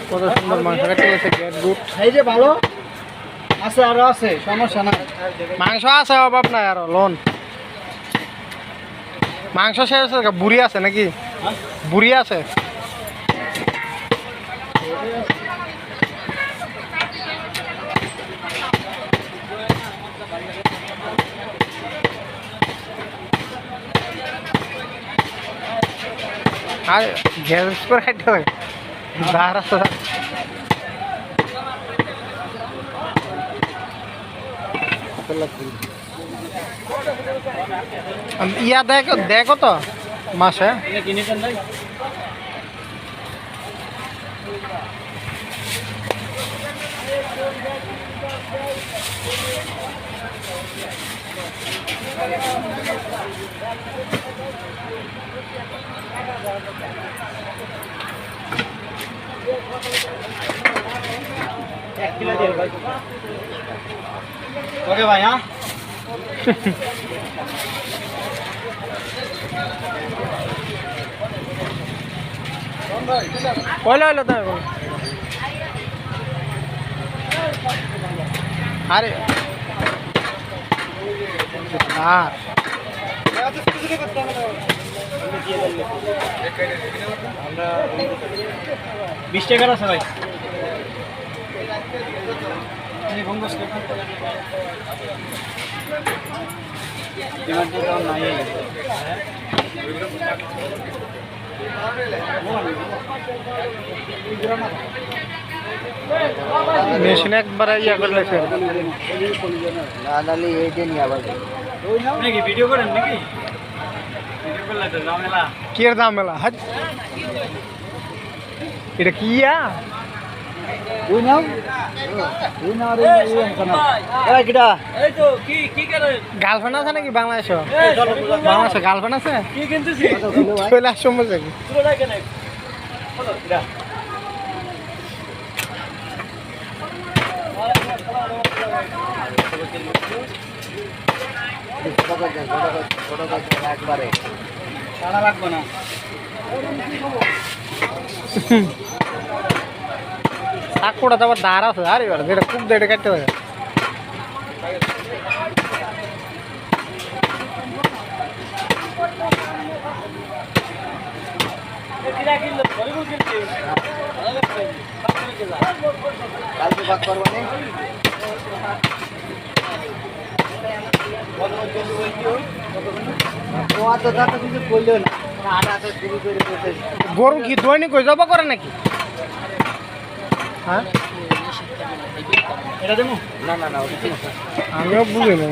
কত সুন্দর মাংস কাটতে গেছে গেট গুড। এই যে ভালো আছে, আরো আছে, সমস্যা নাই। মাংস আছে অভাব নাই আরো লোন। মাংস শেষ আছে, বুড়ি আছে নাকি? বুড়ি আছে। আর গ্যাস করে খাইতে হবে বাহার আছে। ইয়া দেখো দেখো তো মাসে ওকে ভাই, হ্যাঁ হইলো হইলো তাই আরে আর 20 টাকার আছে ভাই। মেশিন একবার ইয়া করে লেছে ভিডিও করেন নাকি? ভিডিও করলে তো ঝামেলা। কি এর দাম মেলা হাজ এটা কি ইয়া ওই নাও রে এই কিটা এই তো কি করে গার্লফ্রেন্ড আছে নাকি বাংলাদেশে? বাংলাদেশে গার্লফ্রেন্ড আছে কি কিনতেছি? চলে আসছো মজা কি পুরো রাখে নাই বলো কিটা টানা লাগবে না। চাকুটা তো আবার দাঁড় আছে আরে এবার যেটা খুব দেড়ে কাটতে হবে। গরু কি দৈনিক কই জবা করে নাকি? হ্যাঁ এটা দেবো আমিও বুঝি না।